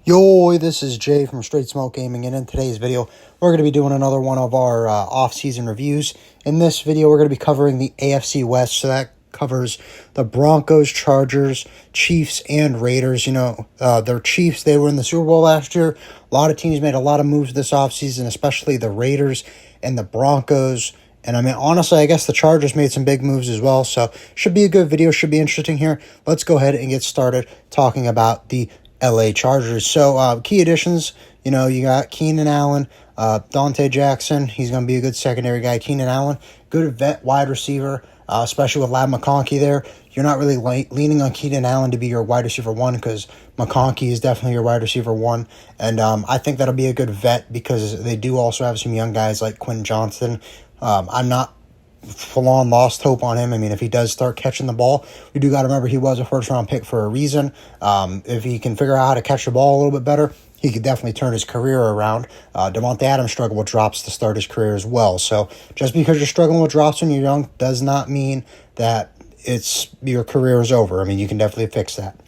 Yo, this is Jay from Straight Smoke Gaming, and in today's video, we're going to be doing another one of our off-season reviews. In this video, we're going to be covering the AFC West, so that covers the Broncos, Chargers, Chiefs, and Raiders. They're Chiefs. They were in the Super Bowl last year. A lot of teams made a lot of moves this offseason, especially the Raiders and the Broncos. And honestly, I guess the Chargers made some big moves as well, so should be a good video, should be interesting here. Let's go ahead and get started talking about the LA Chargers. So key additions, you got Keenan Allen, Dante Jackson. He's going to be a good secondary guy. Keenan Allen, good vet wide receiver, especially with Lab McConkey there. You're not really leaning on Keenan Allen to be your wide receiver one because McConkey is definitely your wide receiver one. And I think that'll be a good vet because they do also have some young guys like Quinn Johnson. I'm not full-on lost hope on him. If he does start catching the ball, we do got to remember he was a first-round pick for a reason. If he can figure out how to catch the ball a little bit better, he could definitely turn his career around. Devontae Adams struggled with drops to start his career as well. So just because you're struggling with drops when you're young does not mean that your career is over. You can definitely fix that.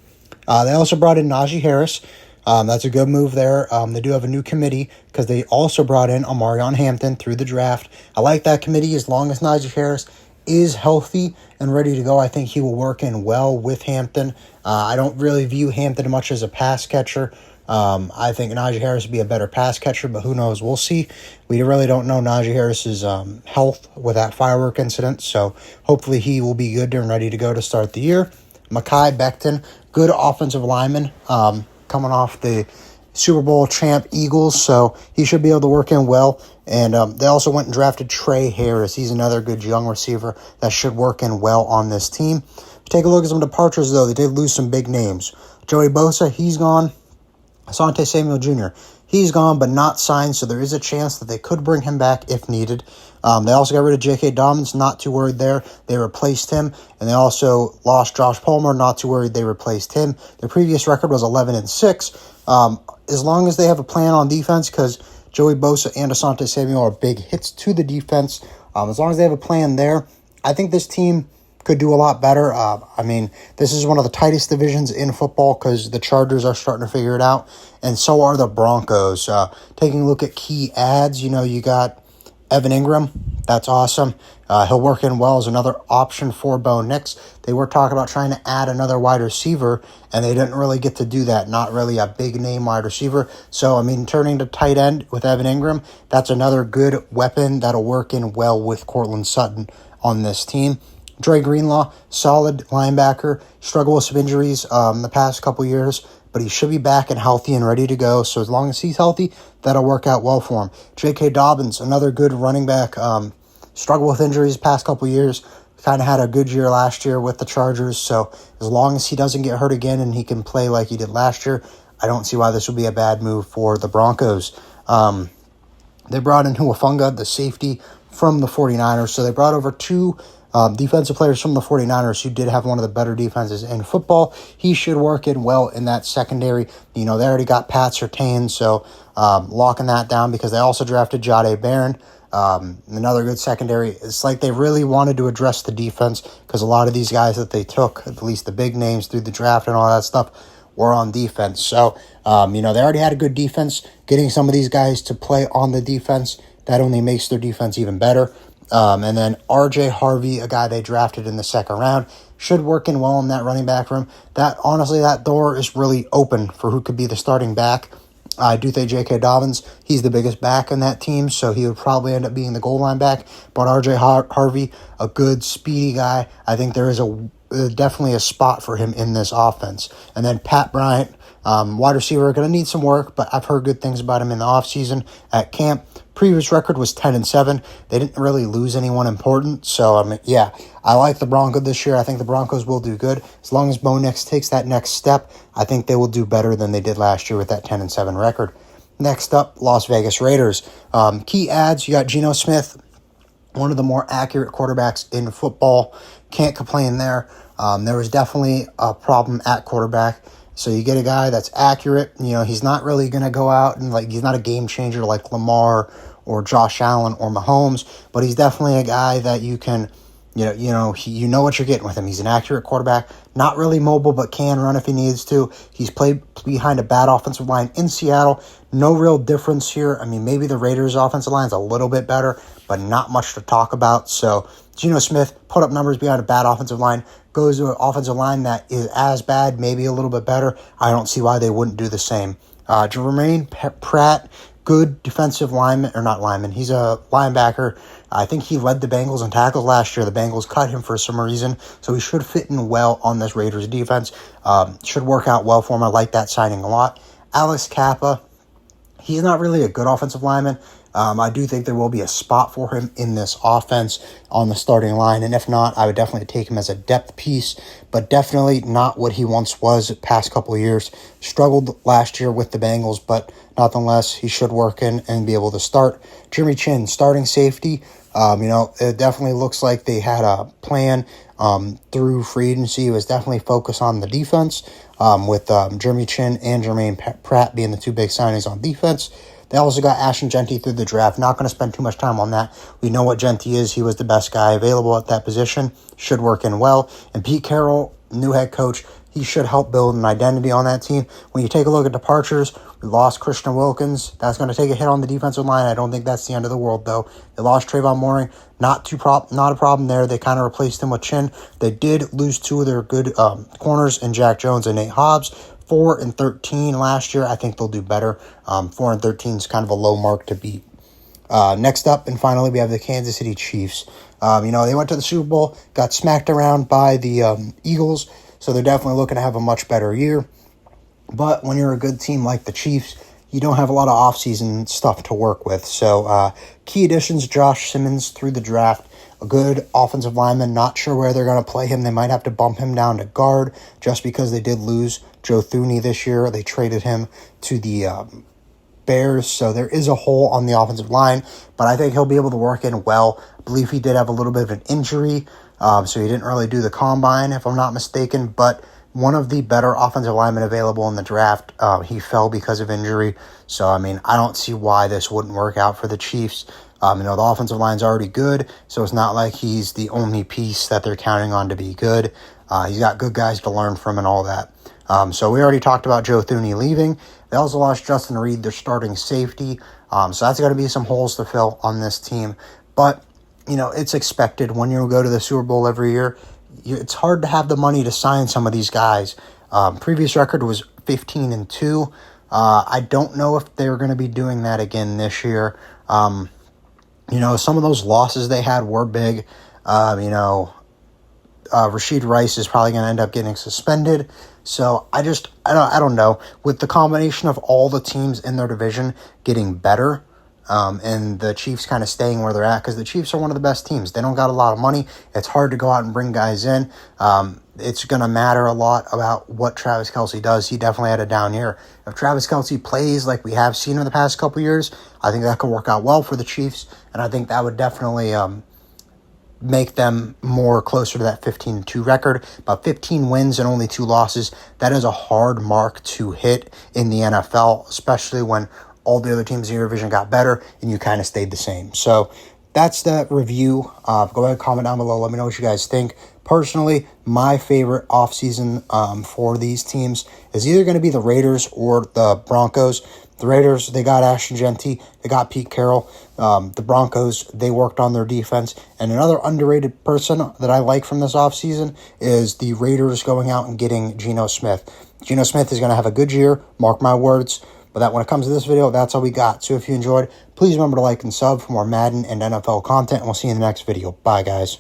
They also brought in Najee Harris. That's a good move there. They do have a new committee because they also brought in Omarion Hampton through the draft. I like that committee as long as Najee Harris is healthy and ready to go. I think he will work in well with Hampton. I don't really view Hampton much as a pass catcher. I think Najee Harris would be a better pass catcher, but who knows? We'll see. We really don't know Najee Harris's health with that firework incident, so hopefully he will be good and ready to go to start the year. Mekhi Becton, good offensive lineman. Coming off the Super Bowl champ Eagles, so he should be able to work in well. And they also went and drafted Trey Harris. He's another good young receiver that should work in well on this team. Take a look at some departures, though. They did lose some big names. Joey Bosa, he's gone. Asante Samuel Jr., he's gone but not signed, so there is a chance that they could bring him back if needed. They also got rid of J.K. Dobbins, not too worried there. They replaced him, and they also lost Josh Palmer, not too worried they replaced him. Their previous record was 11-6. As long as they have a plan on defense, because Joey Bosa and Asante Samuel are big hits to the defense, as long as they have a plan there, I think this team could do a lot better. This is one of the tightest divisions in football because the Chargers are starting to figure it out, and so are the Broncos. Taking a look at key adds, you got Evan Ingram. That's awesome. He'll work in well as another option for Bo Nix. They were talking about trying to add another wide receiver, and they didn't really get to do that. Not really a big-name wide receiver. So, turning to tight end with Evan Ingram, that's another good weapon that'll work in well with Courtland Sutton on this team. Dre Greenlaw, solid linebacker, struggled with some injuries the past couple years, but he should be back and healthy and ready to go. So as long as he's healthy, that'll work out well for him. J.K. Dobbins, another good running back, struggled with injuries the past couple years, kind of had a good year last year with the Chargers. So as long as he doesn't get hurt again and he can play like he did last year, I don't see why this would be a bad move for the Broncos. They brought in Huafunga, the safety from the 49ers. So they brought over two defensive players from the 49ers who did have one of the better defenses in football. He should work in well in that secondary. They already got Pat Surtain, so locking that down because they also drafted Jahdae Barron, another good secondary. It's like they really wanted to address the defense because a lot of these guys that they took, at least the big names through the draft and all that stuff, were on defense. So, they already had a good defense. Getting some of these guys to play on the defense, that only makes their defense even better. And then R.J. Harvey, a guy they drafted in the second round, should work in well in that running back room. That door is really open for who could be the starting back. I do think J.K. Dobbins, he's the biggest back in that team, so he would probably end up being the goal line back. But R.J. Harvey, a good, speedy guy, I think there is definitely a spot for him in this offense. And then Pat Bryant, wide receiver, going to need some work, but I've heard good things about him in the offseason at camp. Previous record was 10-7. They didn't really lose anyone important. So, I like the Broncos this year. I think the Broncos will do good. As long as Bo Nix takes that next step, I think they will do better than they did last year with that 10-7 record. Next up, Las Vegas Raiders. Key adds, you got Geno Smith, one of the more accurate quarterbacks in football. Can't complain there. There was definitely a problem at quarterback. So you get a guy that's accurate. He's not really going to go out and he's not a game changer like Lamar or Josh Allen or Mahomes, but he's definitely a guy that you can, You know what you're getting with him. He's an accurate quarterback, not really mobile, but can run if he needs to. He's played behind a bad offensive line in Seattle. No real difference here. I mean, maybe the Raiders' offensive line is a little bit better, but not much to talk about. So Geno Smith put up numbers behind a bad offensive line, goes to an offensive line that is as bad, maybe a little bit better. I don't see why they wouldn't do the same. Jermaine Pratt, good defensive lineman, or not lineman, he's a linebacker. I think he led the Bengals in tackles last year. The Bengals cut him for some reason, so he should fit in well on this Raiders defense. Should work out well for him. I like that signing a lot. Alex Kappa, he's not really a good offensive lineman. I do think there will be a spot for him in this offense on the starting line, and if not, I would definitely take him as a depth piece, but definitely not what he once was the past couple of years. Struggled last year with the Bengals, but nonetheless, he should work in and be able to start. Jimmy Chin, starting safety. It definitely looks like they had a plan through free agency. It was definitely focused on the defense, with Jimmy Chin and Jermaine Pratt being the two big signings on defense. They also got Ashton Genty through the draft. Not going to spend too much time on that. We know what Genty is. He was the best guy available at that position. Should work in well. And Pete Carroll, new head coach, he should help build an identity on that team. When you take a look at departures, we lost Christian Wilkins. That's going to take a hit on the defensive line. I don't think that's the end of the world, though. They lost Trayvon Mooring. Not a problem there. They kind of replaced him with Chin. They did lose two of their good corners in Jack Jones and Nate Hobbs. 4-13 last year. I think they'll do better. 4-13 is kind of a low mark to beat. Next up, and finally, we have the Kansas City Chiefs. They went to the Super Bowl, got smacked around by the Eagles, so they're definitely looking to have a much better year. But when you're a good team like the Chiefs, you don't have a lot of offseason stuff to work with. So key additions, Josh Simmons through the draft. A good offensive lineman. Not sure where they're going to play him. They might have to bump him down to guard just because they did lose Joe Thuney this year. They traded him to the Bears, so there is a hole on the offensive line, but I think he'll be able to work in well. I believe he did have a little bit of an injury, so he didn't really do the combine, if I'm not mistaken, but one of the better offensive linemen available in the draft. He fell because of injury, so, I don't see why this wouldn't work out for the Chiefs. The offensive line's already good, so it's not like he's the only piece that they're counting on to be good. He's got good guys to learn from and all that. So we already talked about Joe Thuney leaving. They also lost Justin Reed, their starting safety. So that's going to be some holes to fill on this team. But, it's expected when you go to the Super Bowl every year. It's hard to have the money to sign some of these guys. Previous record was 15-2. I don't know if they're going to be doing that again this year. Some of those losses they had were big. Rashid Rice is probably going to end up getting suspended. So I don't know. With the combination of all the teams in their division getting better, and the Chiefs kind of staying where they're at, because the Chiefs are one of the best teams. They don't got a lot of money. It's hard to go out and bring guys in. It's going to matter a lot about what Travis Kelce does. He definitely had a down year. If Travis Kelce plays like we have seen in the past couple years, I think that could work out well for the Chiefs, and I think that would definitely make them more closer to that 15-2 record. About 15 wins and only 2 losses. That is a hard mark to hit in the NFL, especially when all the other teams in your division got better and you kind of stayed the same. So that's the review. Go ahead and comment down below. Let me know what you guys think. Personally, my favorite offseason for these teams is either going to be the Raiders or the Broncos. The Raiders, they got Ashton Genty. They got Pete Carroll. The Broncos, they worked on their defense. And another underrated person that I like from this offseason is the Raiders going out and getting Geno Smith. Geno Smith is going to have a good year, mark my words. But that when it comes to this video, that's all we got. So if you enjoyed, please remember to like and sub for more Madden and NFL content. And we'll see you in the next video. Bye, guys.